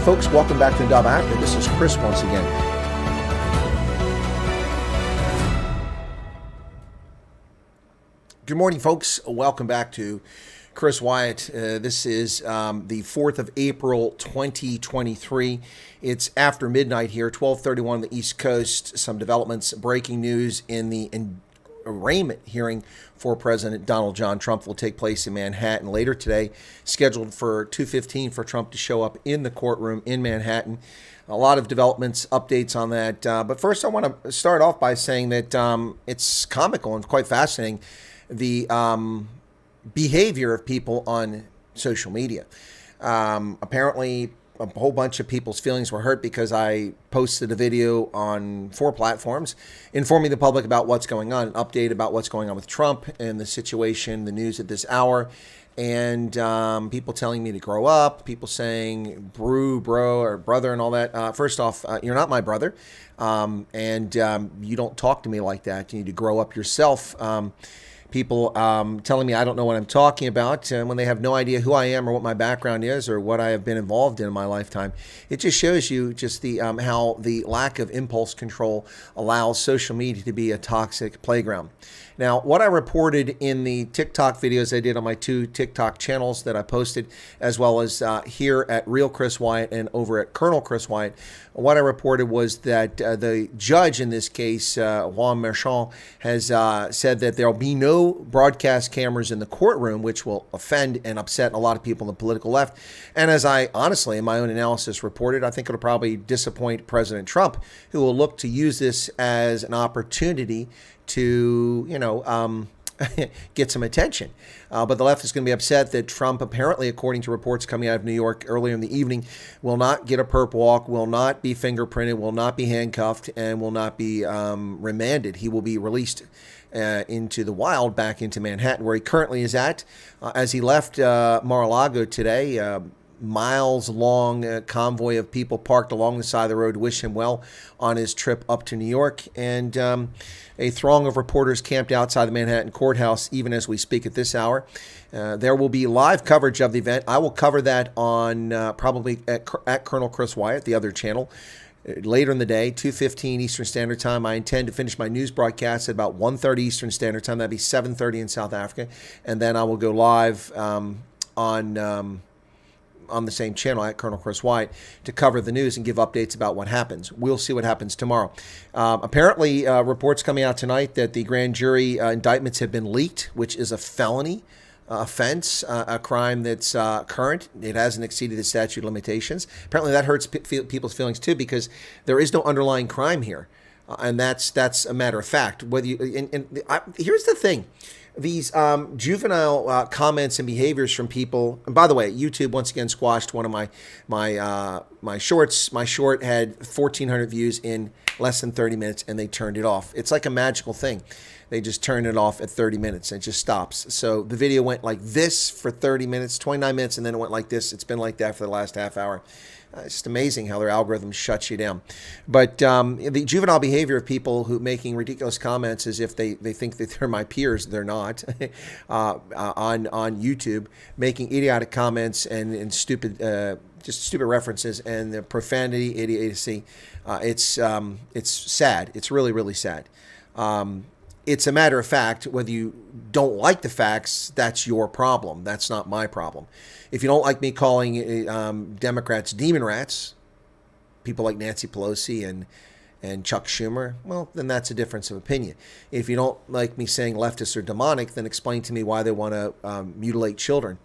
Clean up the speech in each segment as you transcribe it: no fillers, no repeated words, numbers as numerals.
folks. Welcome back to Talon Bezuidenhout. This is Chris once again. Good morning, folks. Welcome back to Chris Wyatt. This is the 4th of April, 2023. It's after midnight here, 12:31 on the East Coast. Some developments, breaking news in the arraignment hearing for President Donald John Trump will take place in Manhattan later today, scheduled for 2:15 for Trump to show up in the courtroom in Manhattan. A lot of developments, updates on that. But first, I want to start off by saying that it's comical and quite fascinating, the behavior of people on social media. Apparently, a whole bunch of people's feelings were hurt because I posted a video on 4 platforms informing the public about what's going on, an update about what's going on with Trump and the situation, the news at this hour, and people telling me to grow up, people saying bro, or brother and all that. First off, you're not my brother, and you don't talk to me like that. You need to grow up yourself. People telling me I don't know what I'm talking about when they have no idea who I am or what my background is or what I have been involved in my lifetime. It just shows you just the how the lack of impulse control allows social media to be a toxic playground. Now, what I reported in the TikTok videos I did on my 2 TikTok channels that I posted, as well as here at Real Chris Wyatt and over at Colonel Chris Wyatt, what I reported was that the judge in this case, Juan Merchan, has said that there will be no broadcast cameras in the courtroom, which will offend and upset a lot of people on the political left. And as I honestly, in my own analysis, reported, I think it'll probably disappoint President Trump, who will look to use this as an opportunity to, get some attention. But the left is going to be upset that Trump, apparently, according to reports coming out of New York earlier in the evening, will not get a perp walk, will not be fingerprinted, will not be handcuffed, and will not be remanded. He will be released into the wild, back into Manhattan, where he currently is at. As he left Mar-a-Lago today, miles-long convoy of people parked along the side of the road to wish him well on his trip up to New York. And a throng of reporters camped outside the Manhattan courthouse even as we speak at this hour. There will be live coverage of the event. I will cover that on probably at Colonel Chris Wyatt, the other channel. Later in the day, 2:15 Eastern Standard Time. I intend to finish my news broadcast at about 1:30 Eastern Standard Time. That'd be 7:30 in South Africa. And then I will go live on the same channel at Colonel Chris Wyatt to cover the news and give updates about what happens. We'll see what happens tomorrow. Apparently, reports coming out tonight that the grand jury indictments have been leaked, which is a felony offense, a crime that's current. It hasn't exceeded the statute of limitations. Apparently, that hurts people's feelings too, because there is no underlying crime here, and that's a matter of fact. Whether you here's the thing. These juvenile comments and behaviors from people, and by the way, YouTube once again squashed one of my shorts. My short had 1,400 views in less than 30 minutes, and they turned it off. It's like a magical thing. They just turn it off at 30 minutes, and it just stops. So the video went like this for 30 minutes, 29 minutes, and then it went like this. It's been like that for the last half hour. It's just amazing how their algorithm shuts you down. But the juvenile behavior of people who making ridiculous comments as if they think that they're my peers, they're not, on YouTube, making idiotic comments and stupid, just stupid references and the profanity, idiocy. It's sad. It's really, really sad. It's a matter of fact. Whether you don't like the facts, that's your problem. That's not my problem. If you don't like me calling Democrats demon rats, people like Nancy Pelosi and Chuck Schumer, well, then that's a difference of opinion. If you don't like me saying leftists are demonic, then explain to me why they want to mutilate children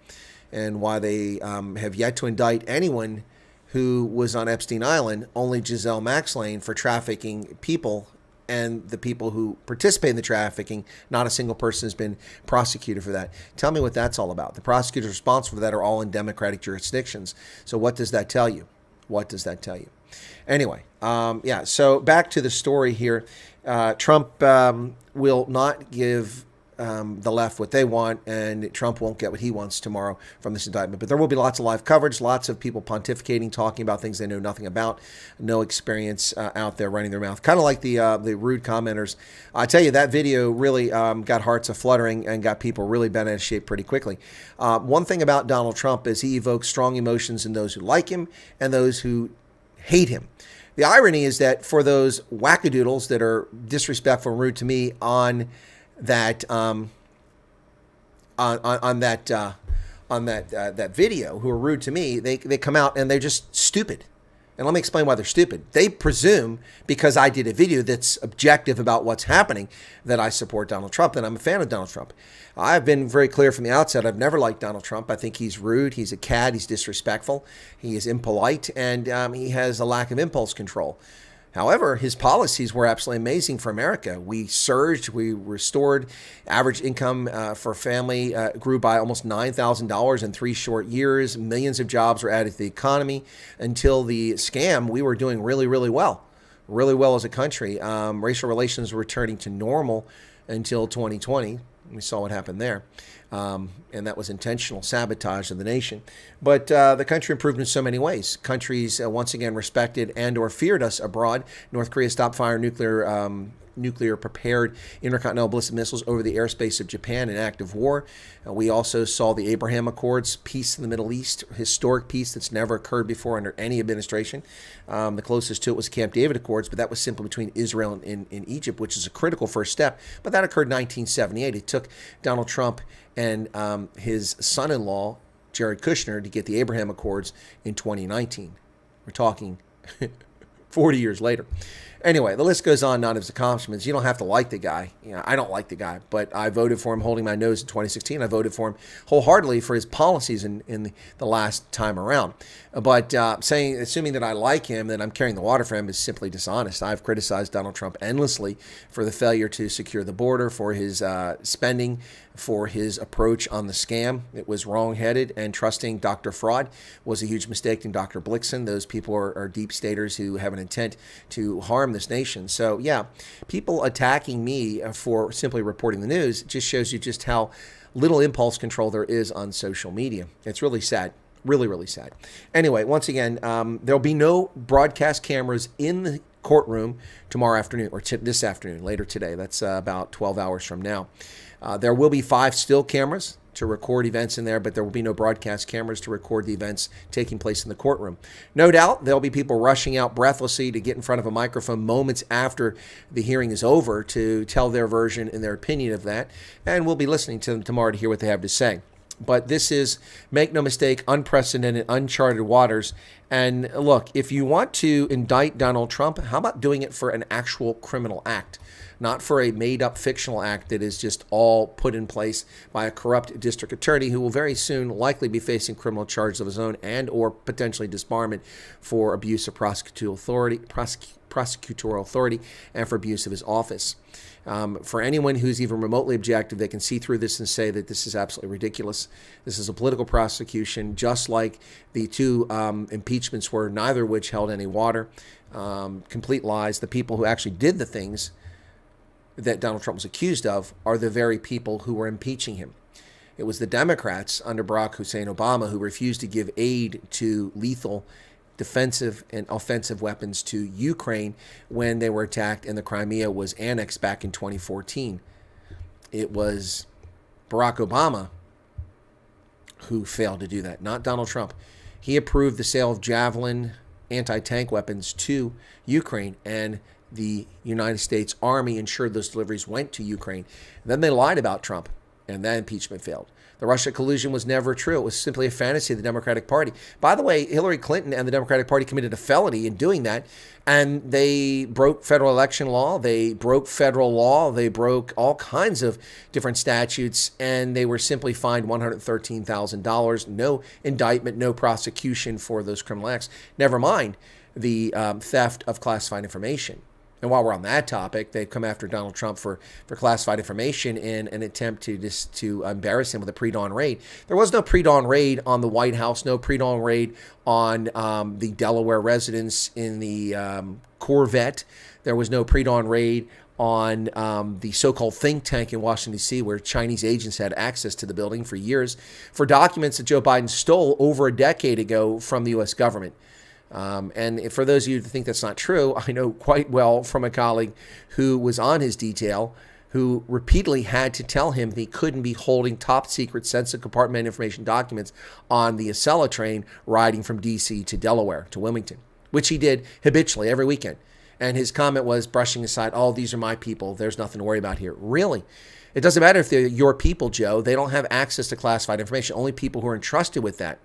and why they have yet to indict anyone who was on Epstein Island, only Giselle Maxlane for trafficking people, and the people who participate in the trafficking, not a single person has been prosecuted for that. Tell me what that's all about. The prosecutors responsible for that are all in Democratic jurisdictions. So what does that tell you? What does that tell you? Anyway, so back to the story here. Trump will not give the left what they want, and Trump won't get what he wants tomorrow from this indictment. But there will be lots of live coverage, lots of people pontificating, talking about things they know nothing about, no experience out there running their mouth. Kind of like the rude commenters. I tell you, that video really got hearts a-fluttering and got people really bent out of shape pretty quickly. One thing about Donald Trump is he evokes strong emotions in those who like him and those who hate him. The irony is that for those wackadoodles that are disrespectful and rude to me on that that video, who are rude to me, they come out and they're just stupid. And let me explain why they're stupid. They presume because I did a video that's objective about what's happening that I support Donald Trump, and I'm a fan of Donald Trump. I've been very clear from the outset. I've never liked Donald Trump. I think he's rude. He's a cad. He's disrespectful. He is impolite, and he has a lack of impulse control. However, his policies were absolutely amazing for America. We surged, we restored average income for a family, grew by almost $9,000 in 3 short years. Millions of jobs were added to the economy. Until the scam, we were doing really, really well as a country. Racial relations were returning to normal until 2020. We saw what happened there. And that was intentional sabotage of the nation. But the country improved in so many ways. Countries once again respected and or feared us abroad. North Korea stopped firing nuclear prepared intercontinental ballistic missiles over the airspace of Japan in active war. We also saw the Abraham Accords, peace in the Middle East, historic peace that's never occurred before under any administration. The closest to it was Camp David Accords, but that was simply between Israel and Egypt, which is a critical first step. But that occurred in 1978. It took Donald Trump and his son-in-law, Jared Kushner, to get the Abraham Accords in 2019. We're talking 40 years later. Anyway, the list goes on, not his accomplishments. You don't have to like the guy. You know, I don't like the guy, but I voted for him holding my nose in 2016. I voted for him wholeheartedly for his policies in the last time around. But assuming that I like him, that I'm carrying the water for him is simply dishonest. I've criticized Donald Trump endlessly for the failure to secure the border, for his spending, for his approach on the scam. It was wrong-headed, and trusting Dr. Fraud was a huge mistake in Dr. Blixen. Those people are deep staters who have an intent to harm this nation. So yeah, people attacking me for simply reporting the news just shows you just how little impulse control there is on social media. It's really sad. Really, really sad. Anyway, once again, there'll be no broadcast cameras in the courtroom tomorrow afternoon, or this afternoon, later today. That's about 12 hours from now. There will be 5 still cameras to record events in there, but there will be no broadcast cameras to record the events taking place in the courtroom. No doubt there'll be people rushing out breathlessly to get in front of a microphone moments after the hearing is over to tell their version and their opinion of that, and we'll be listening to them tomorrow to hear what they have to say. But this is, make no mistake, unprecedented, uncharted waters. And look, if you want to indict Donald Trump, how about doing it for an actual criminal act, not for a made-up fictional act that is just all put in place by a corrupt district attorney who will very soon likely be facing criminal charges of his own and or potentially disbarment for abuse of prosecutorial authority and for abuse of his office. For anyone who's even remotely objective, they can see through this and say that this is absolutely ridiculous. This is a political prosecution, just like the 2 impeachments were, neither of which held any water. Complete lies. The people who actually did the things that Donald Trump was accused of are the very people who were impeaching him. It was the Democrats under Barack Hussein Obama who refused to give aid to lethal defensive and offensive weapons to Ukraine when they were attacked and the Crimea was annexed back in 2014. It was Barack Obama who failed to do that, not Donald Trump. He approved the sale of Javelin anti-tank weapons to Ukraine, and the United States Army ensured those deliveries went to Ukraine. Then they lied about Trump, and that impeachment failed. The Russia collusion was never true. It was simply a fantasy of the Democratic Party. By the way, Hillary Clinton and the Democratic Party committed a felony in doing that, and they broke federal election law. They broke federal law. They broke all kinds of different statutes, and they were simply fined $113,000. No indictment, no prosecution for those criminal acts. Never mind the theft of classified information. And while we're on that topic, they've come after Donald Trump for classified information in an attempt to embarrass him with a pre-dawn raid. There was no pre-dawn raid on the White House, no pre-dawn raid on the Delaware residence in the Corvette. There was no pre-dawn raid on the so-called think tank in Washington, D.C., where Chinese agents had access to the building for years for documents that Joe Biden stole over a decade ago from the U.S. government. And for those of you who think that's not true, I know quite well from a colleague who was on his detail, who repeatedly had to tell him that he couldn't be holding top secret sensitive compartment information documents on the Acela train riding from D.C. to Delaware to Wilmington, which he did habitually every weekend. And his comment was brushing aside, oh, these are my people. There's nothing to worry about here. Really? It doesn't matter if they're your people, Joe. They don't have access to classified information. Only people who are entrusted with that,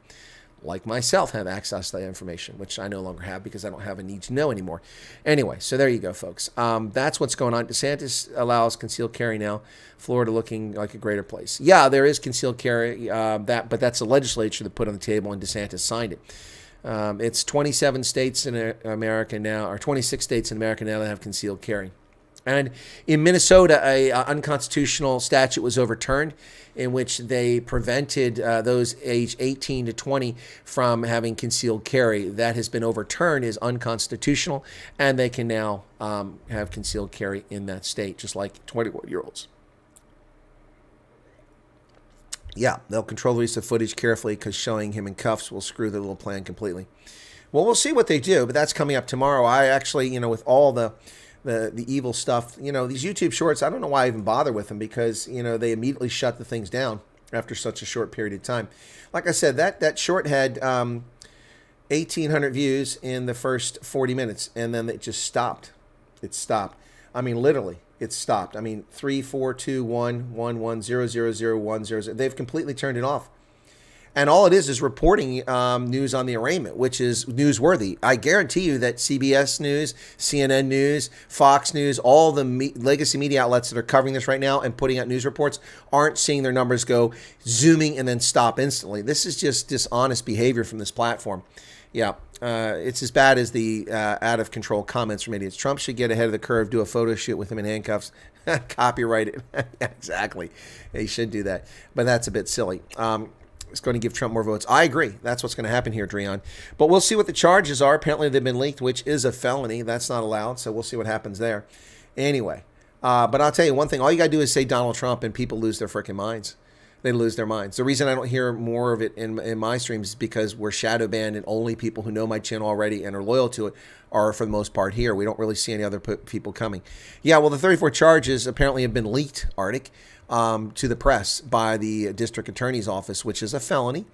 like myself, have access to that information, which I no longer have because I don't have a need to know anymore. Anyway, so there you go, folks. That's what's going on. DeSantis allows concealed carry now. Florida looking like a greater place. Yeah, there is concealed carry, but that's the legislature that put on the table, and DeSantis signed it. It's 27 states in America now, or 26 states in America now that have concealed carry. And in Minnesota, a unconstitutional statute was overturned in which they prevented those aged 18 to 20 from having concealed carry. That has been overturned as unconstitutional, and they can now have concealed carry in that state, just like 21-year-olds. Yeah, they'll control the use of footage carefully because showing him in cuffs will screw the little plan completely. Well, we'll see what they do, but that's coming up tomorrow. I actually, with all the evil stuff, these YouTube shorts, I don't know why I even bother with them because, they immediately shut the things down after such a short period of time. Like I said, that short had 1,800 views in the first 40 minutes, and then it just stopped. It stopped. I mean, literally. It stopped. 3, 4, 2, 1, 1, 1, 0, 0, 0, 1, 0, 0. They've completely turned it off. And all it is reporting news on the arraignment, which is newsworthy. I guarantee you that CBS News, CNN News, Fox News, all the legacy media outlets that are covering this right now and putting out news reports aren't seeing their numbers go zooming and then stop instantly. This is just dishonest behavior from this platform. Yeah, it's as bad as the out-of-control comments from idiots. Trump should get ahead of the curve, do a photo shoot with him in handcuffs, copyright it. Exactly. He should do that. But that's a bit silly. It's going to give Trump more votes. I agree. That's what's going to happen here, Dreon. But we'll see what the charges are. Apparently, they've been leaked, which is a felony. That's not allowed, so we'll see what happens there. Anyway, but I'll tell you one thing. All you got to do is say Donald Trump, and people lose their freaking minds. They lose their minds. The reason I don't hear more of it in my streams is because we're shadow banned, and only people who know my channel already and are loyal to it are, for the most part, here. We don't really see any other people coming. Yeah, well, the 34 charges apparently have been leaked, Arctic, to the press by the district attorney's office, which is a felony.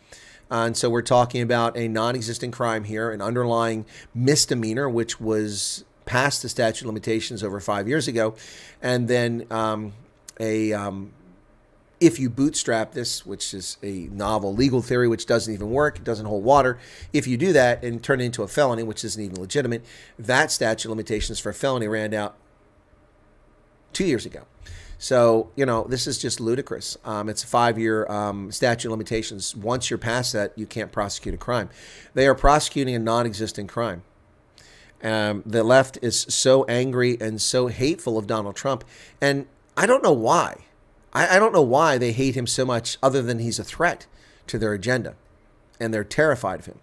And so we're talking about a non-existent crime here, an underlying misdemeanor, which was past the statute of limitations over 5 years ago, and then if you bootstrap this, which is a novel legal theory which doesn't even work, it doesn't hold water, if you do that and turn it into a felony, which isn't even legitimate, that statute of limitations for a felony ran out 2 years ago. So, this is just ludicrous. It's a 5-year statute of limitations. Once you're past that, you can't prosecute a crime. They are prosecuting a non-existent crime. The left is so angry and so hateful of Donald Trump, and I don't know why. I don't know why they hate him so much other than he's a threat to their agenda, and they're terrified of him.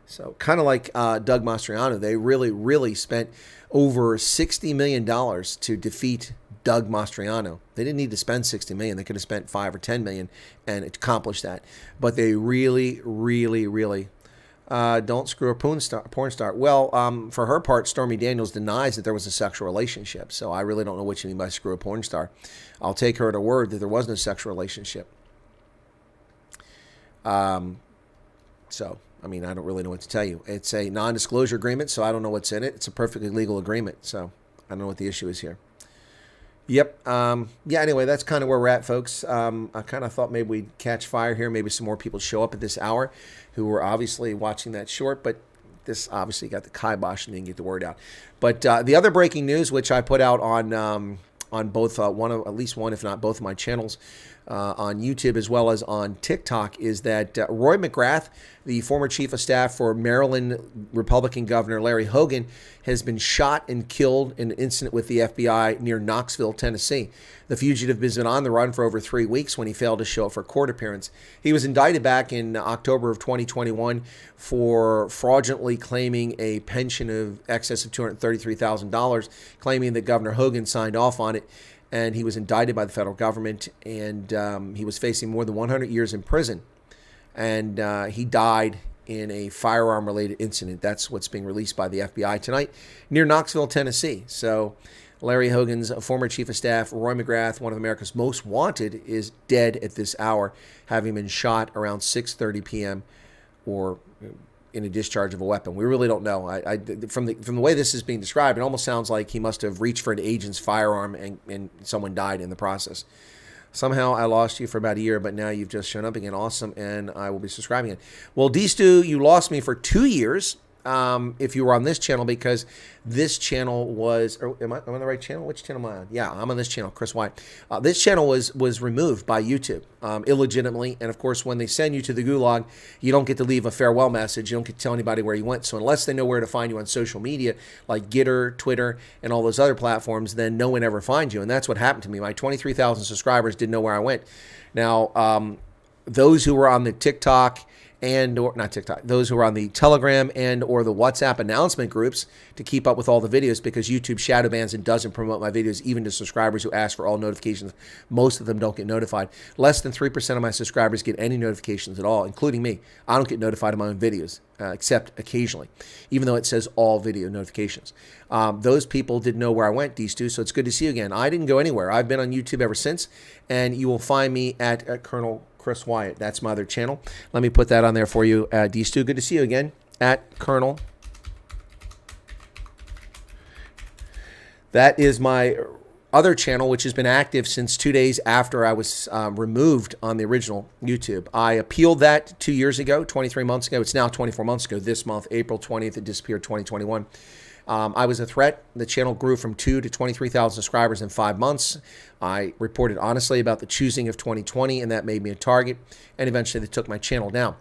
So kind of like Doug Mastriano, they really, really spent over $60 million to defeat Doug Mastriano. They didn't need to spend $60 million. They could have spent $5 or $10 million and accomplished that. But they really, really, really don't screw a porn star. Well, for her part, Stormy Daniels denies that there was a sexual relationship. So I really don't know what you mean by screw a porn star. I'll take her at her word that there was no sexual relationship. So, I don't really know what to tell you. It's a non-disclosure agreement, so I don't know what's in it. It's a perfectly legal agreement, so I don't know what the issue is here. Yep. Yeah, anyway, that's kind of where we're at, folks. I kind of thought maybe we'd catch fire here. Maybe some more people show up at this hour who were obviously watching that short, but this obviously got the kibosh and didn't get the word out. But the other breaking news, which I put out on both at least one, if not both of my channels, on YouTube as well as on TikTok is that Roy McGrath, the former chief of staff for Maryland Republican Governor Larry Hogan, has been shot and killed in an incident with the FBI near Knoxville, Tennessee. The fugitive has been on the run for over 3 weeks when he failed to show up for a court appearance. He was indicted back in October of 2021 for fraudulently claiming a pension of excess of $233,000, claiming that Governor Hogan signed off on it. And he was indicted by the federal government, and he was facing more than 100 years in prison. And he died in a firearm-related incident. That's what's being released by the FBI tonight near Knoxville, Tennessee. So Larry Hogan's former chief of staff, Roy McGrath, one of America's most wanted, is dead at this hour, having been shot around 6:30 p.m. or in a discharge of a weapon. We really don't know. From the way this is being described, it almost sounds like he must have reached for an agent's firearm and someone died in the process. Somehow I lost you for about a year, but now you've just shown up again. Awesome, and I will be subscribing again. Well, D-Stu, you lost me for 2 years if you were on this channel, because this channel was, am I on the right channel? Which channel am I on? Yeah, I'm on this channel, Chris Wyatt. This channel was removed by YouTube illegitimately, and of course, when they send you to the gulag, you don't get to leave a farewell message. You don't get to tell anybody where you went. So unless they know where to find you on social media, like Gitter, Twitter, and all those other platforms, then no one ever finds you, and that's what happened to me. My 23,000 subscribers didn't know where I went. Now, those who were on the TikTok those who are on the Telegram and or the WhatsApp announcement groups to keep up with all the videos, because YouTube shadow bans and doesn't promote my videos even to subscribers who ask for all notifications. Most of them don't get notified. Less than 3% of my subscribers get any notifications at all, including me. I don't get notified of my own videos, except occasionally, even though it says all video notifications. Those people didn't know where I went, D-Stu, so it's good to see you again. I didn't go anywhere. I've been on YouTube ever since, and you will find me at Colonel Chris Wyatt. That's my other channel. Let me put that on there for you. D-Stu, good to see you again at Colonel. That is my other channel, which has been active since 2 days after I was removed on the original YouTube. I appealed that 2 years ago, 23 months ago. It's now 24 months ago. This month, April 20th, it disappeared 2021. I was a threat. The channel grew from 2 to 23,000 subscribers in 5 months. I reported honestly about the choosing of 2020, and that made me a target. And eventually they took my channel down.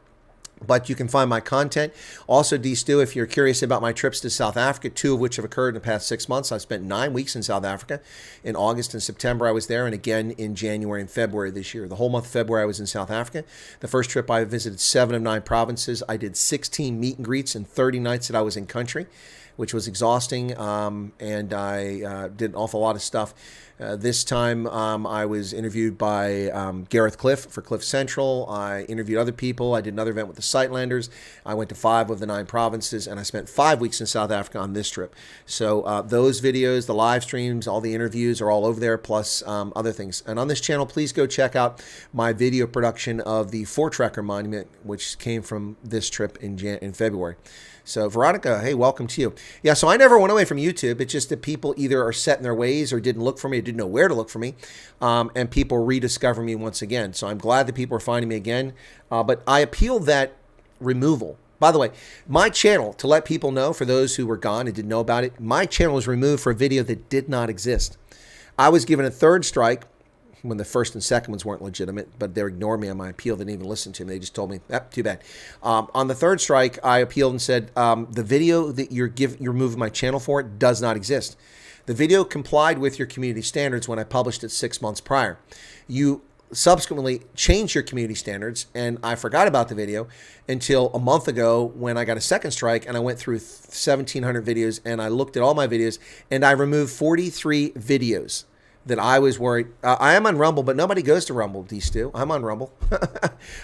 But you can find my content. Also, D-Stu, if you're curious about my trips to South Africa, 2 of which have occurred in the past 6 months. I spent 9 weeks in South Africa. In August and September, I was there, and again in January and February this year. The whole month of February, I was in South Africa. The first trip, I visited 7 of 9 provinces. I did 16 meet and greets in 30 nights that I was in country, which was exhausting, and I did an awful lot of stuff. This time I was interviewed by Gareth Cliff for Cliff Central. I interviewed other people. I did another event with the Sightlanders. I went to 5 of the 9 provinces, and I spent 5 weeks in South Africa on this trip. So those videos, the live streams, all the interviews are all over there, plus other things. And on this channel, please go check out my video production of the Voortrekker Monument, which came from this trip in February. So, Veronica, hey, welcome to you. Yeah, so I never went away from YouTube. It's just that people either are set in their ways or didn't look for me, or didn't know where to look for me, and people rediscover me once again. So I'm glad that people are finding me again. But I appealed that removal. By the way, my channel, to let people know, for those who were gone and didn't know about it, my channel was removed for a video that did not exist. I was given a 3rd strike when the 1st and 2nd ones weren't legitimate, but they ignored me on my appeal. They didn't even listen to me. They just told me, too bad. On the 3rd strike, I appealed and said, the video that you're removing my channel for does not exist. The video complied with your community standards when I published it 6 months prior. You subsequently changed your community standards, and I forgot about the video until a month ago when I got a 2nd strike, and I went through 1,700 videos, and I looked at all my videos, and I removed 43 videos that I was worried. I am on Rumble, but nobody goes to Rumble, D-Stu. I'm on Rumble.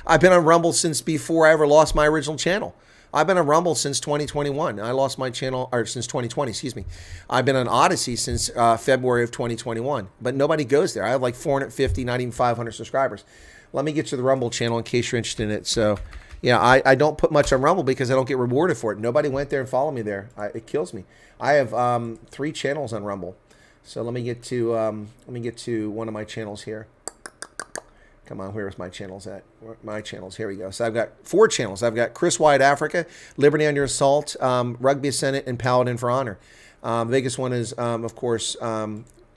I've been on Rumble since before I ever lost my original channel. I've been on Rumble since 2021. I lost my channel, or since 2020, excuse me. I've been on Odyssey since February of 2021, but nobody goes there. I have like 450, not even 500 subscribers. Let me get you the Rumble channel in case you're interested in it. So, yeah, I don't put much on Rumble because I don't get rewarded for it. Nobody went there and followed me there. It kills me. I have 3 channels on Rumble. So let me get to one of my channels here. Come on, where's my channels at? My channels, here we go. So I've got 4 channels. I've got Chris Wyatt Africa, Liberty Under Assault, Rugby Senate, and Paladin for Honor. The biggest one is, of course,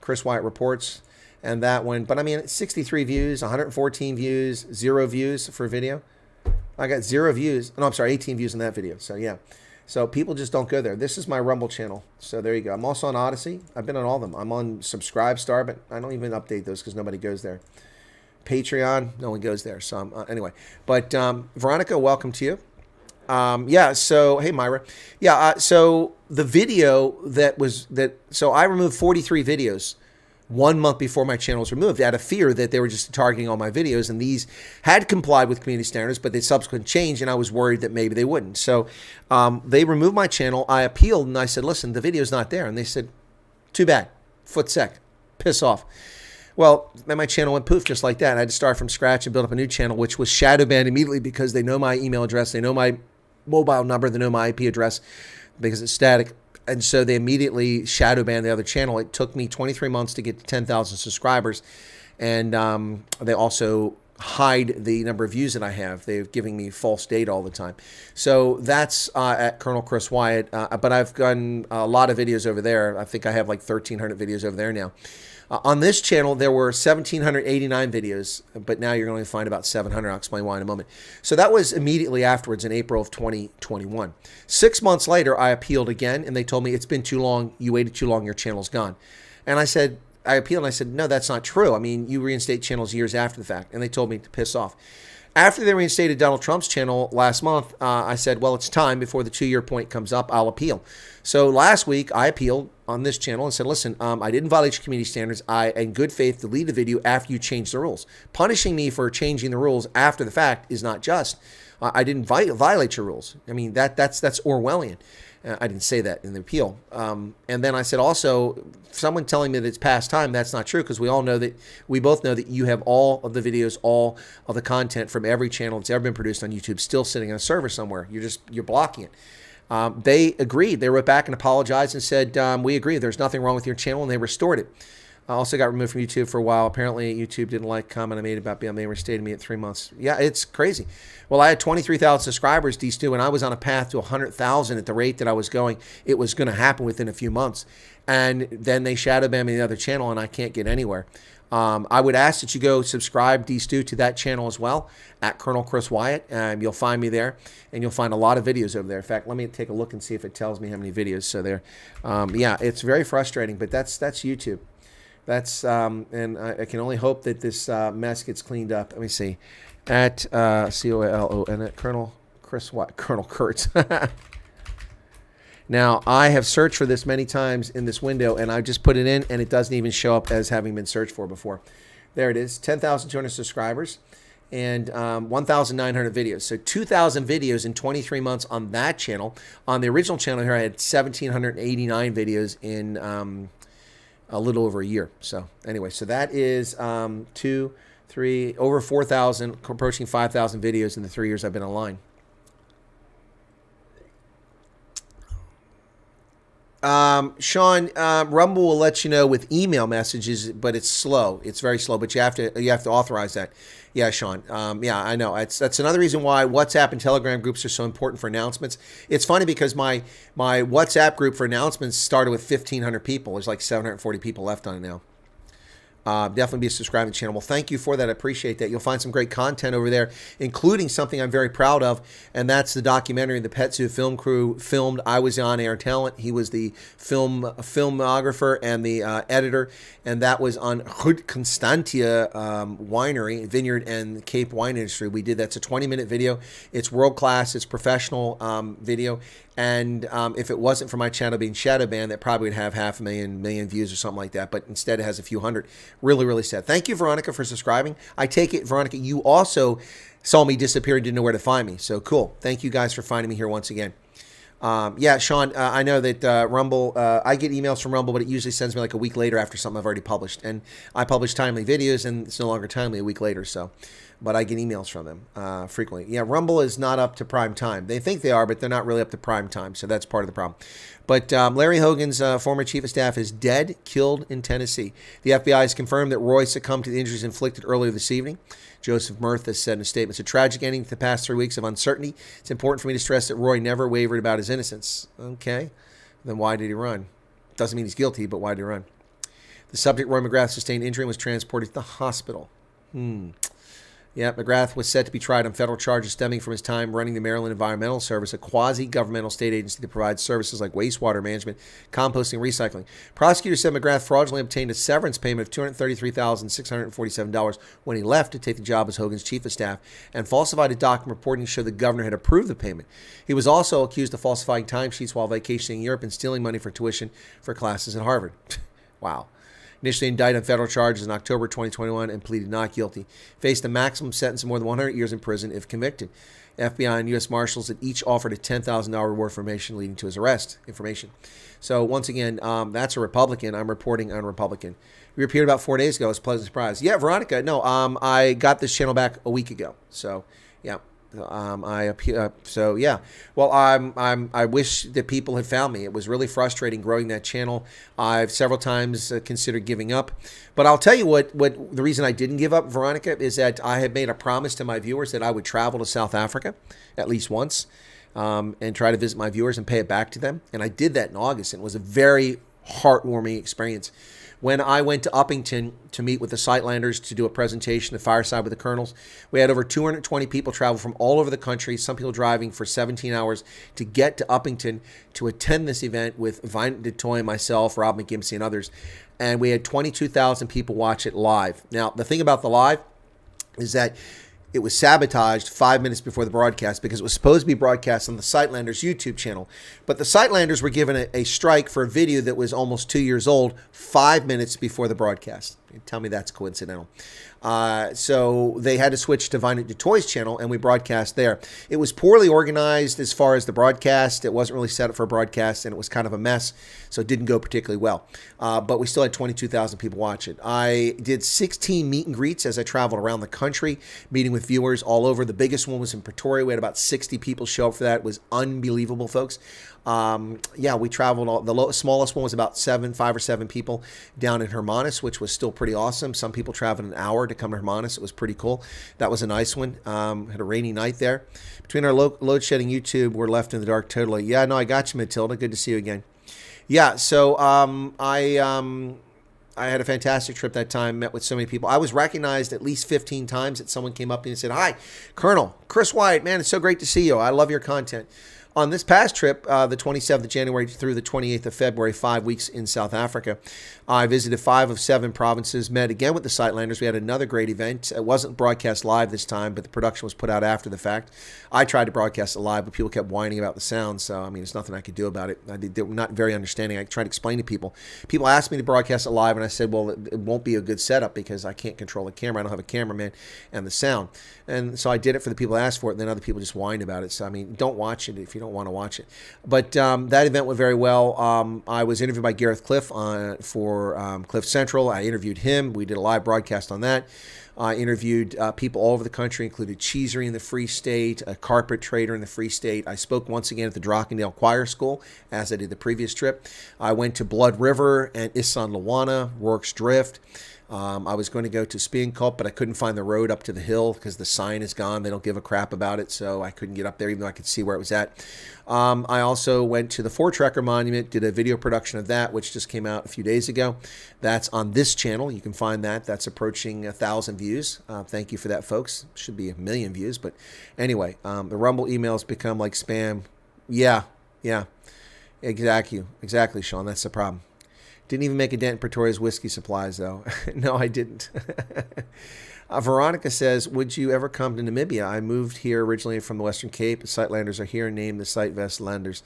Chris Wyatt Reports. And that one, but I mean, 63 views, 114 views, 0 views for a video. I got 0 views. No, I'm sorry, 18 views in that video. So yeah. So people just don't go there. This is my Rumble channel. So there you go. I'm also on Odyssey. I've been on all of them. I'm on Subscribestar, but I don't even update those because nobody goes there. Patreon, no one goes there. So anyway, but Veronica, welcome to you. Yeah. So hey, Myra. Yeah. So the video so I removed 43 videos 1 month before my channel was removed out of fear that they were just targeting all my videos, and these had complied with community standards, but they subsequently changed, and I was worried that maybe they wouldn't. So they removed my channel. I appealed, and I said, listen, the video's not there. And they said, too bad, foot sec, piss off. Well, then my channel went poof just like that. I had to start from scratch and build up a new channel, which was shadow banned immediately because they know my email address, they know my mobile number, they know my IP address because it's static. And so they immediately shadow banned the other channel. It took me 23 months to get to 10,000 subscribers. And they also hide the number of views that I have. They're giving me false data all the time. So that's at Colonel Chris Wyatt. But I've done a lot of videos over there. I think I have like 1,300 videos over there now. On this channel, there were 1,789 videos, but now you're going to find about 700. I'll explain why in a moment. So that was immediately afterwards in April of 2021. 6 months later, I appealed again, and they told me it's been too long. You waited too long. Your channel's gone. And I appealed, and I said, no, that's not true. I mean, you reinstate channels years after the fact. And they told me to piss off. After they reinstated Donald Trump's channel last month, I said, well, it's time before the 2-year point comes up. I'll appeal. So last week, I appealed on this channel and said, listen, I didn't violate your community standards. I, in good faith, deleted the video after you changed the rules. Punishing me for changing the rules after the fact is not just. I didn't violate your rules. I mean, that's Orwellian. I didn't say that in the appeal. And then I said also, someone telling me that it's past time, that's not true, because we both know that you have all of the videos, all of the content from every channel that's ever been produced on YouTube still sitting on a server somewhere. You're blocking it. They agreed. They wrote back and apologized and said, we agree. There's nothing wrong with your channel, and they restored it. I also got removed from YouTube for a while. Apparently, YouTube didn't like a comment I made about being reinstated me at 3 months. Yeah, it's crazy. Well, I had 23,000 subscribers, D2, and I was on a path to 100,000 at the rate that I was going. It was going to happen within a few months. And then they shadow banned me the other channel, and I can't get anywhere. I would ask that you go subscribe, D2, to that channel as well, at Colonel Chris Wyatt. You'll find me there, and you'll find a lot of videos over there. In fact, let me take a look and see if it tells me how many videos. So there, yeah, it's very frustrating, but that's YouTube. That's and I can only hope that this mess gets cleaned up. Let me see, at COLON at Colonel Chris Wyatt, Colonel Kurtz. Now I have searched for this many times in this window, and I just put it in, and it doesn't even show up as having been searched for before. There it is, 10,200 subscribers, and 1,900 videos. So 2,000 videos in 23 months on that channel. On the original channel here, I had 1,789 videos in a little over a year. So anyway, so that is 2, 3, over 4,000, approaching 5,000 videos in the 3 years I've been online. Sean, Rumble will let you know with email messages, but it's slow. It's very slow, but you have to authorize that. Yeah, Sean. Yeah, I know. That's another reason why WhatsApp and Telegram groups are so important for announcements. It's funny because my WhatsApp group for announcements started with 1,500 people. There's like 740 people left on it now. Definitely be a subscribe to the channel. Well, thank you for that. I appreciate that. You'll find some great content over there, including something I'm very proud of, and that's the documentary the Pet Zoo film crew filmed. I was on air talent. He was the filmographer and the editor, and that was on Hood Constantia Winery, Vineyard, and Cape Wine Industry. We did that's a 20-minute video. It's world class. It's professional video. And if it wasn't for my channel being shadow banned, that probably would have 500,000 views or something like that. But instead, it has a few hundred. Really, really sad. Thank you, Veronica, for subscribing. I take it, Veronica, you also saw me disappear and didn't know where to find me. So cool. Thank you guys for finding me here once again. Yeah, Sean, I know that Rumble, I get emails from Rumble, but it usually sends me like a week later after something I've already published. And I publish timely videos, and it's no longer timely a week later. So, but I get emails from them frequently. Yeah, Rumble is not up to prime time. They think they are, but they're not really up to prime time. So that's part of the problem. But Larry Hogan's former chief of staff is dead, killed in Tennessee. The FBI has confirmed that Roy succumbed to the injuries inflicted earlier this evening. Joseph Murtha said in a statement, "It's a tragic ending to the past 3 weeks of uncertainty. It's important for me to stress that Roy never wavered about his innocence." Okay, then why did he run? Doesn't mean he's guilty, but why did he run? The subject, Roy McGrath, sustained injury and was transported to the hospital. Yeah, McGrath was set to be tried on federal charges stemming from his time running the Maryland Environmental Service, a quasi-governmental state agency that provides services like wastewater management, composting, and recycling. Prosecutors said McGrath fraudulently obtained a severance payment of $233,647 when he left to take the job as Hogan's chief of staff and falsified a document reporting to show the governor had approved the payment. He was also accused of falsifying timesheets while vacationing in Europe and stealing money for tuition for classes at Harvard. Wow. Initially indicted on federal charges in October 2021 and pleaded not guilty. Faced a maximum sentence of more than 100 years in prison if convicted. FBI and U.S. Marshals had each offered a $10,000 reward for information leading to his arrest. So once again, that's a Republican. I'm reporting on Republican. We appeared about 4 days ago. It was a pleasant surprise. Yeah, Veronica. No, I got this channel back a week ago. So yeah. So yeah. Well, I wish that people had found me. It was really frustrating growing that channel. I've several times considered giving up, but I'll tell you what the reason I didn't give up, Veronica, is that I had made a promise to my viewers that I would travel to South Africa at least once, and try to visit my viewers and pay it back to them. And I did that in August, and it was a very heartwarming experience. When I went to Uppington to meet with the Sightlanders to do a presentation at Fireside with the Colonels, we had over 220 people travel from all over the country, some people driving for 17 hours to get to Uppington to attend this event with Vine DeToy, myself, Rob McGimsey, and others. And we had 22,000 people watch it live. Now, the thing about the live is that it was sabotaged 5 minutes before the broadcast because it was supposed to be broadcast on the Sightlanders YouTube channel. But the Sightlanders were given a strike for a video that was almost 2 years old 5 minutes before the broadcast. Tell me that's coincidental. So they had to switch to Vine DeToy's channel, and we broadcast there. It was poorly organized as far as the broadcast. It wasn't really set up for a broadcast, and it was kind of a mess, so it didn't go particularly well. But we still had 22,000 people watch it. I did 16 meet and greets as I traveled around the country, meeting with viewers all over. The biggest one was in Pretoria. We had about 60 people show up for that. It was unbelievable, folks. Yeah, we traveled. The smallest one was about 5 or 7 people down in Hermanus, which was still pretty awesome. Some people traveled an hour to come to Hermanus. It was pretty cool. That was a nice one. Had a rainy night there. Between our load shedding YouTube, we're left in the dark totally. Yeah, no, I got you, Matilda. Good to see you again. Yeah, so I had a fantastic trip that time, met with so many people. I was recognized at least 15 times that someone came up to me and said, "Hi, Colonel Chris Wyatt, man, it's so great to see you. I love your content." On this past trip, the 27th of January through the 28th of February, 5 weeks in South Africa, I visited 5 of 7 provinces, met again with the Sightlanders. We had another great event. It wasn't broadcast live this time, but the production was put out after the fact. I tried to broadcast it live, but people kept whining about the sound, so, I mean, there's nothing I could do about it. They were not very understanding. I tried to explain to people. People asked me to broadcast it live, and I said, well, it won't be a good setup because I can't control the camera. I don't have a cameraman and the sound. And so I did it for the people who asked for it, and then other people just whined about it. So, I mean, don't watch it if you don't want to watch it. But that event went very well. I was interviewed by Gareth Cliff for Cliff Central. I interviewed him. We did a live broadcast on that. I interviewed people all over the country, included cheesery in the Free State, a carpet trader in the Free State. I spoke once again at the Drakendale Choir School, as I did the previous trip. I went to Blood River and Isan Lawana, Rourke's Drift. I was going to go to Speenkop, but I couldn't find the road up to the hill because the sign is gone. They don't give a crap about it, so I couldn't get up there, even though I could see where it was at. I also went to the Voortrekker Monument, did a video production of that, which just came out a few days ago. That's on this channel. You can find that. That's approaching 1,000 views. Thank you for that, folks. Should be 1 million views, but anyway, the Rumble emails become like spam. Yeah, exactly, Sean. That's the problem. Didn't even make a dent in Pretoria's whiskey supplies, though. No, I didn't. Veronica says, would you ever come to Namibia? I moved here originally from the Western Cape. The Sightlanders are here, named the Sightlanders.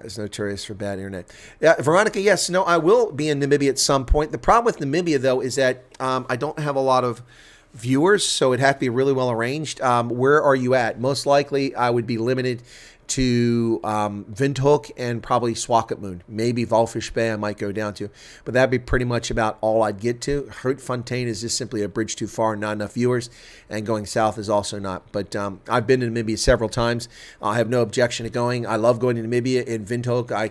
Is notorious for bad internet. Yeah, Veronica, yes. No, I will be in Namibia at some point. The problem with Namibia, though, is that I don't have a lot of viewers, so it'd have to be really well arranged. Where are you at? Most likely, I would be limited to Windhoek and probably Swakopmund. Maybe Walfish Bay I might go down to, but that'd be pretty much about all I'd get to. Grootfontein is just simply a bridge too far, not enough viewers, and going south is also not. But I've been to Namibia several times. I have no objection to going. I love going to Namibia. In Windhoek, I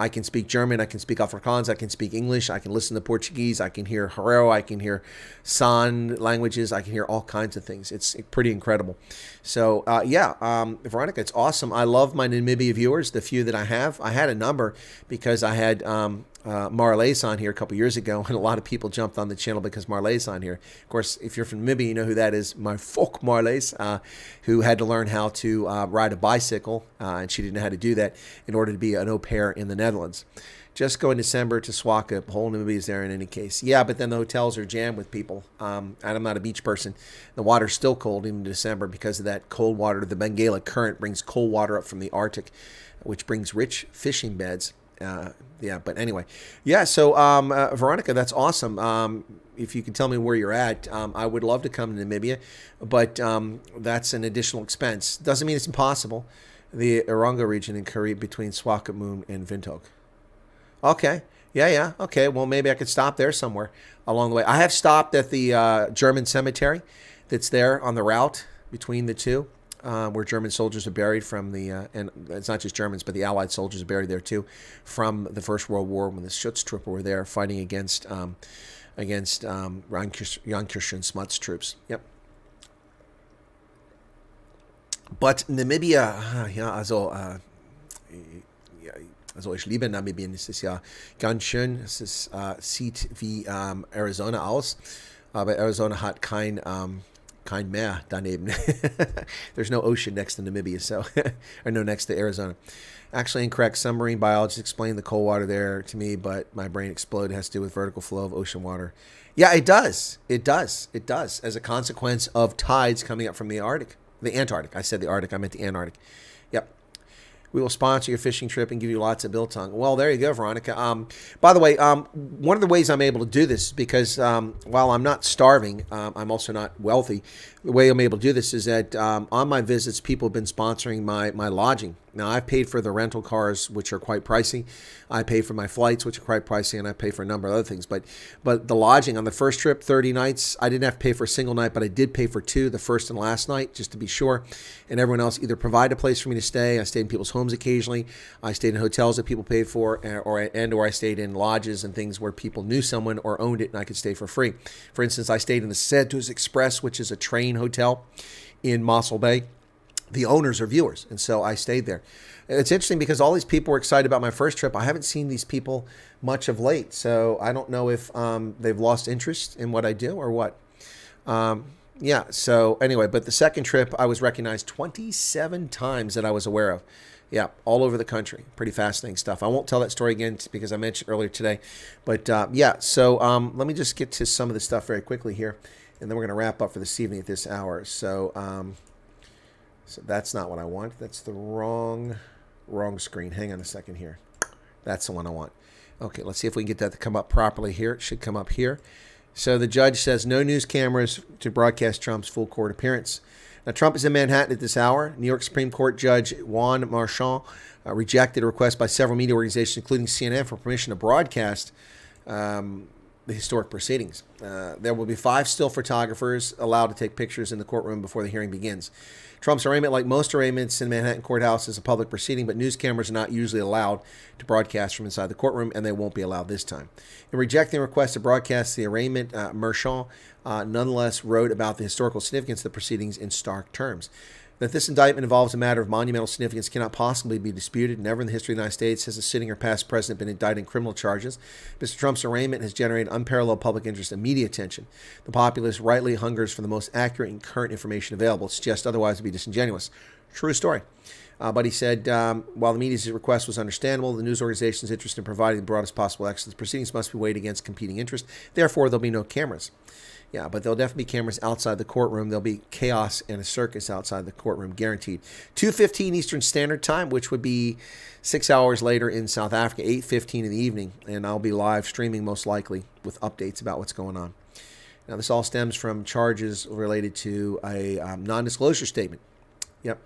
can speak German, I can speak Afrikaans, I can speak English, I can listen to Portuguese, I can hear Herero, I can hear San languages, I can hear all kinds of things. It's pretty incredible. So Veronica, it's awesome. I love my Namibia viewers, the few that I have. I had a number because I had Marley's on here a couple years ago, and a lot of people jumped on the channel because Marley's on here. Of course, if you're from Namibia, you know who that is. My folk Marley's, who had to learn how to ride a bicycle, and she didn't know how to do that in order to be an au pair in the Netherlands. Just go in December to Swaka. Whole Namibia's there in any case. Yeah, but then the hotels are jammed with people. And I'm not a beach person. The water's still cold even in December because of that cold water. The Benguela current brings cold water up from the Arctic, which brings rich fishing beds. Yeah, but anyway. Yeah, so Veronica, that's awesome. If you can tell me where you're at, I would love to come to Namibia, but that's an additional expense. Doesn't mean it's impossible. The Erongo region in Karibe between Swakopmund and Windhoek. Okay. Yeah. Okay. Well, maybe I could stop there somewhere along the way. I have stopped at the German cemetery that's there on the route between the two, where German soldiers are buried from the, and it's not just Germans, but the Allied soldiers are buried there too, from the First World War when the Schutztruppe were there fighting against Jan Christian Smuts troops. Yep. But Namibia, ja, also ich liebe Namibien, es ist ja ganz schön, sieht wie Arizona aus, aber Arizona hat kein Meer daneben. There's no ocean next to Namibia, so, or no, next to Arizona. Actually incorrect, some marine biologists explained the cold water there to me, but my brain exploded. It has to do with vertical flow of ocean water. Yeah, it does, as a consequence of tides coming up from the Antarctic. I said the Arctic, I meant the Antarctic. Yep. We will sponsor your fishing trip and give you lots of biltong. Well, there you go, Veronica. By the way, one of the ways I'm able to do this, because while I'm not starving, I'm also not wealthy. The way I'm able to do this is that on my visits, people have been sponsoring my lodging. Now, I've paid for the rental cars, which are quite pricey. I pay for my flights, which are quite pricey, and I pay for a number of other things. But the lodging on the first trip, 30 nights, I didn't have to pay for a single night, but I did pay for 2, the first and last night, just to be sure. And everyone else either provided a place for me to stay. I stayed in people's homes occasionally. I stayed in hotels that people paid for, or I stayed in lodges and things where people knew someone or owned it, and I could stay for free. For instance, I stayed in the Santos Express, which is a train hotel in Mossel Bay. The owners are viewers, and so I stayed there. It's interesting because all these people were excited about my first trip. I haven't seen these people much of late, so I don't know if they've lost interest in what I do or what. Yeah, so anyway, but the second trip, I was recognized 27 times that I was aware of. Yeah, all over the country. Pretty fascinating stuff. I won't tell that story again because I mentioned earlier today. But yeah, so let me just get to some of the stuff very quickly here, and then we're going to wrap up for this evening at this hour. So that's not what I want. That's the wrong screen. Hang on a second here. That's the one I want. Okay, let's see if we can get that to come up properly here. It should come up here. So the judge says no news cameras to broadcast Trump's full court appearance. Now, Trump is in Manhattan at this hour. New York Supreme Court Judge Juan Marchand rejected a request by several media organizations, including CNN, for permission to broadcast the historic proceedings. There will be 5 still photographers allowed to take pictures in the courtroom before the hearing begins. Trump's arraignment, like most arraignments in Manhattan courthouse, is a public proceeding, but news cameras are not usually allowed to broadcast from inside the courtroom, and they won't be allowed this time. In rejecting the request to broadcast the arraignment, Marchand nonetheless wrote about the historical significance of the proceedings in stark terms. That this indictment involves a matter of monumental significance cannot possibly be disputed. Never in the history of the United States has a sitting or past president been indicted in criminal charges. Mr. Trump's arraignment has generated unparalleled public interest and media attention. The populace rightly hungers for the most accurate and current information available. To suggest otherwise would be disingenuous. True story. But he said, while the media's request was understandable, the news organization's interest in providing the broadest possible access to the proceedings must be weighed against competing interests. Therefore, there'll be no cameras. Yeah, but there'll definitely be cameras outside the courtroom. There'll be chaos and a circus outside the courtroom, guaranteed. 2:15 Eastern Standard Time, which would be 6 hours later in South Africa, 8:15 in the evening. And I'll be live streaming most likely with updates about what's going on. Now, this all stems from charges related to a non-disclosure statement. Yep.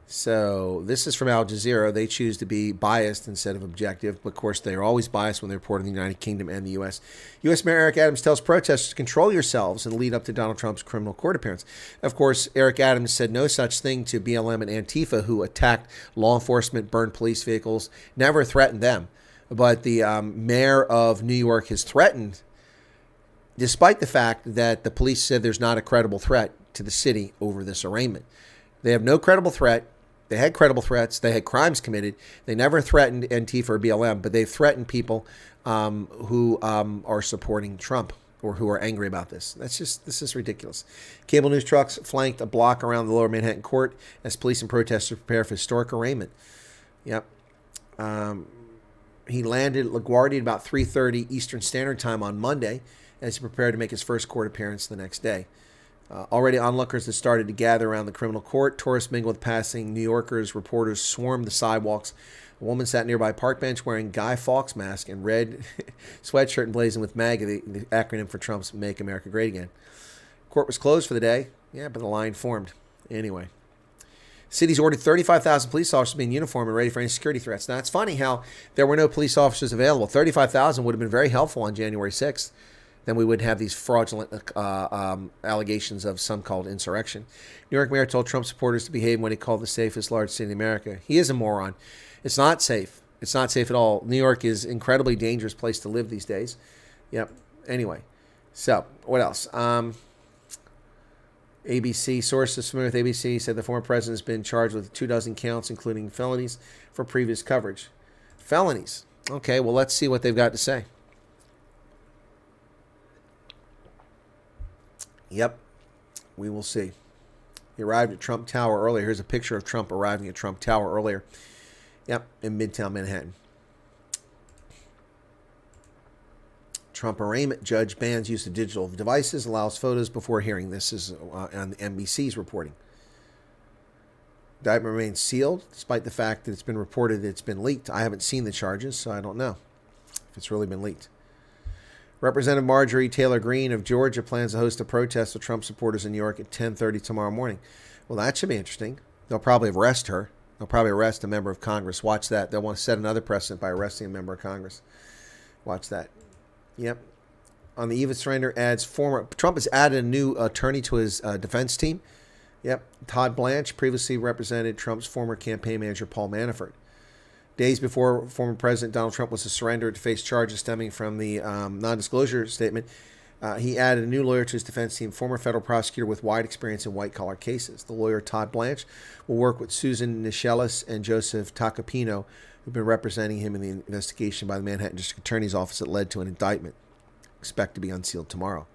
So this is from Al Jazeera. They choose to be biased instead of objective. Of course, they are always biased when they report on the United Kingdom and the U.S. U.S. Mayor Eric Adams tells protesters to control yourselves in the lead up to Donald Trump's criminal court appearance. Of course, Eric Adams said no such thing to BLM and Antifa, who attacked law enforcement, burned police vehicles, never threatened them. But the mayor of New York has threatened, despite the fact that the police said there's not a credible threat to the city over this arraignment. They have no credible threat. They had credible threats. They had crimes committed. They never threatened Antifa or BLM, but they've threatened people who are supporting Trump or who are angry about this. This is ridiculous. Cable news trucks flanked a block around the Lower Manhattan court as police and protesters prepare for historic arraignment. Yep. He landed at LaGuardia at about 3:30 Eastern Standard Time on Monday as he prepared to make his first court appearance the next day. Already onlookers had started to gather around the criminal court. Tourists mingled with passing New Yorkers. Reporters swarmed the sidewalks. A woman sat nearby a park bench wearing Guy Fawkes mask and red sweatshirt and blazing with MAGA, the acronym for Trump's Make America Great Again. Court was closed for the day. Yeah, but the line formed. Anyway. Cities ordered 35,000 police officers to be in uniform and ready for any security threats. Now, it's funny how there were no police officers available. 35,000 would have been very helpful on January 6th. Then we wouldn't have these fraudulent allegations of some called insurrection. New York mayor told Trump supporters to behave when he called the safest large city in America. He is a moron. It's not safe. It's not safe at all. New York is an incredibly dangerous place to live these days. Yep. Anyway, so what else? ABC, sources familiar with ABC said the former president has been charged with 24 counts, including felonies, for previous coverage. Felonies. Okay, well, let's see what they've got to say. Yep, we will see. He arrived at Trump Tower earlier. Here's a picture of Trump arriving at Trump Tower earlier. Yep, in Midtown Manhattan. Trump arraignment judge bans use of digital devices, allows photos before hearing. This is on the NBC's reporting. Indictment remains sealed, despite the fact that it's been reported that it's been leaked. I haven't seen the charges, so I don't know if it's really been leaked. Representative Marjorie Taylor Greene of Georgia plans to host a protest with Trump supporters in New York at 10:30 tomorrow morning. Well, that should be interesting. They'll probably arrest her. They'll probably arrest a member of Congress. Watch that. They'll want to set another precedent by arresting a member of Congress. Watch that. Yep. On the eve of surrender, Trump has added a new attorney to his defense team. Yep. Todd Blanche previously represented Trump's former campaign manager, Paul Manafort. Days before former President Donald Trump was to surrender to face charges stemming from the non-disclosure statement, he added a new lawyer to his defense team, former federal prosecutor with wide experience in white-collar cases. The lawyer, Todd Blanche, will work with Susan Nichelis and Joseph Tacopino, who've been representing him in the investigation by the Manhattan District Attorney's Office that led to an indictment. Expect to be unsealed tomorrow.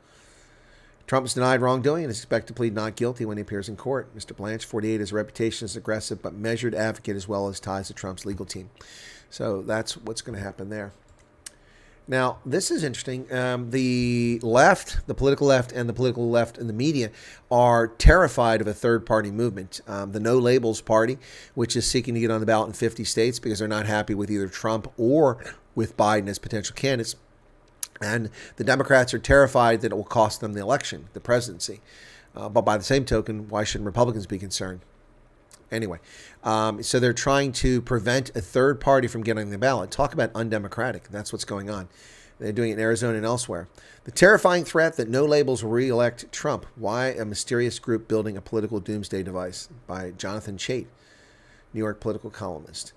Trump has denied wrongdoing and is expected to plead not guilty when he appears in court. Mr. Blanche, 48, has a reputation as aggressive but measured advocate as well as ties to Trump's legal team. So that's what's going to happen there. Now, this is interesting. The left, the political left, and the political left in the media are terrified of a third-party movement. The No Labels Party, which is seeking to get on the ballot in 50 states because they're not happy with either Trump or with Biden as potential candidates. And the Democrats are terrified that it will cost them the election, the presidency. But by the same token, why shouldn't Republicans be concerned? Anyway, so they're trying to prevent a third party from getting on the ballot. Talk about undemocratic. That's what's going on. They're doing it in Arizona and elsewhere. The terrifying threat that No Labels will re-elect Trump. Why a mysterious group building a political doomsday device, by Jonathan Chait, New York political columnist.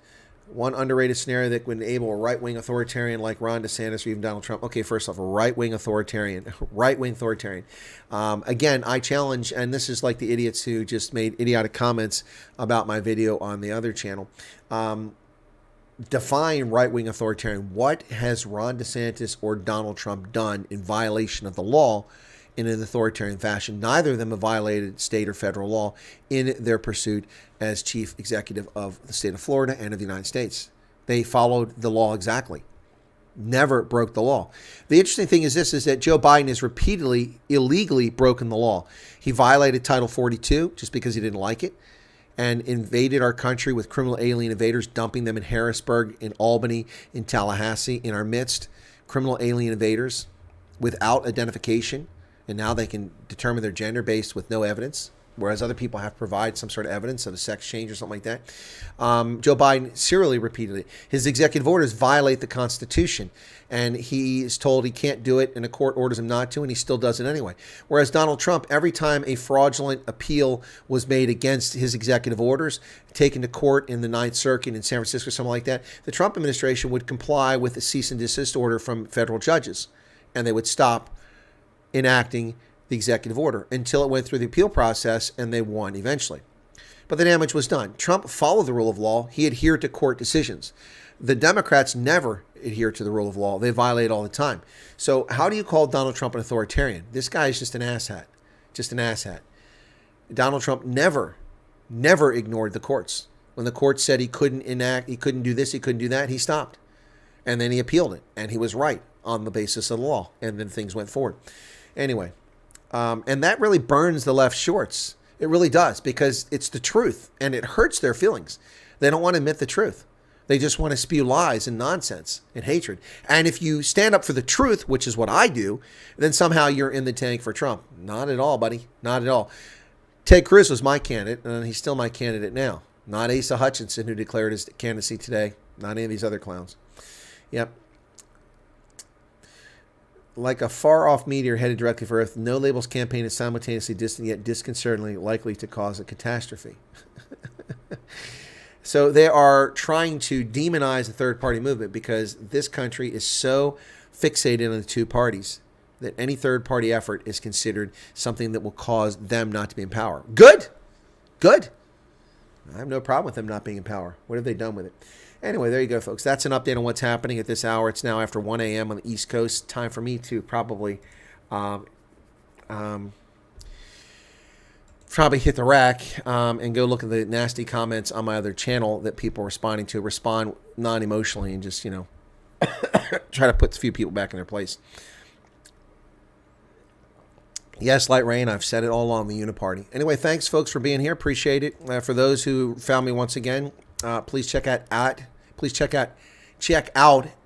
One underrated scenario that would enable a right-wing authoritarian like Ron DeSantis or even Donald Trump. Okay, first off, a right-wing authoritarian. Again, I challenge, and this is like the idiots who just made idiotic comments about my video on the other channel. Define right-wing authoritarian. What has Ron DeSantis or Donald Trump done in violation of the law in an authoritarian fashion? Neither of them have violated state or federal law in their pursuit as chief executive of the state of Florida and of the United States. They followed the law exactly. Never broke the law. The interesting thing is this, is that Joe Biden has repeatedly illegally broken the law. He violated Title 42 just because he didn't like it and invaded our country with criminal alien invaders, dumping them in Harrisburg, in Albany, in Tallahassee, in our midst. Criminal alien invaders without identification. And now they can determine their gender based with no evidence, whereas other people have to provide some sort of evidence of a sex change or something like that. Joe Biden serially repeatedly. His executive orders violate the Constitution, and he is told he can't do it, and a court orders him not to, and he still does it anyway. Whereas Donald Trump, every time a fraudulent appeal was made against his executive orders, taken to court in the Ninth Circuit in San Francisco, something like that, the Trump administration would comply with a cease and desist order from federal judges, and they would stop enacting the executive order until it went through the appeal process and they won eventually. but the damage was done. Trump followed the rule of law. He adhered to court decisions. The Democrats never adhere to the rule of law. They violate all the time. So how do you call Donald Trump an authoritarian? This guy is just an asshat. Just an asshat. Donald Trump never ignored the courts. When the court said he couldn't enact, he couldn't do this, he couldn't do that, he stopped. And then he appealed it. And he was right on the basis of the law. And then things went forward. Anyway, and that really burns the left shorts. It really does, because it's the truth. And it hurts their feelings. They don't want to admit the truth. They just want to spew lies and nonsense and hatred. And if you stand up for the truth, which is what I do, then somehow you're in the tank for Trump. Not at all, buddy. Not at all. Ted Cruz was my candidate, and he's still my candidate now. Not Asa Hutchinson, who declared his candidacy today. Not any of these other clowns. Yep. Like a far-off meteor headed directly for Earth, No Labels campaign is simultaneously distant yet disconcertingly likely to cause a catastrophe. So they are trying to demonize the third-party movement because this country is so fixated on the two parties that any third-party effort is considered something that will cause them not to be in power. Good. Good. I have no problem with them not being in power. What have they done with it? Anyway, there you go, folks. That's an update on what's happening at this hour. It's now after 1 a.m. on the East Coast. Time for me to probably hit the rack and go look at the nasty comments on my other channel that people are responding to. Respond non-emotionally and just, try to put a few people back in their place. Yes, Light Rain, I've said it all along, the Uniparty. Anyway, thanks, folks, for being here. Appreciate it. For those who found me once again, please check out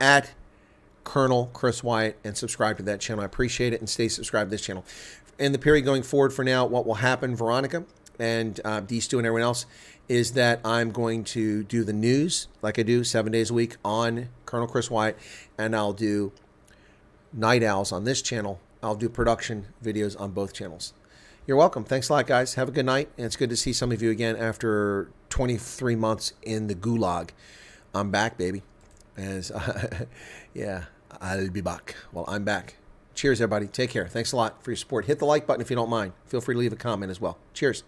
at Colonel Chris Wyatt and subscribe to that channel. I appreciate it, and stay subscribed to this channel. In the period going forward for now, what will happen, Veronica and D-Stu and everyone else, is that I'm going to do the news like I do 7 days a week on Colonel Chris Wyatt, and I'll do Night Owls on this channel. I'll do production videos on both channels. You're welcome. Thanks a lot, guys. Have a good night, and it's good to see some of you again after 23 months in the gulag. I'm back, baby. Yeah, I'll be back. Well, I'm back. Cheers, everybody. Take care. Thanks a lot for your support. Hit the like button if you don't mind. Feel free to leave a comment as well. Cheers.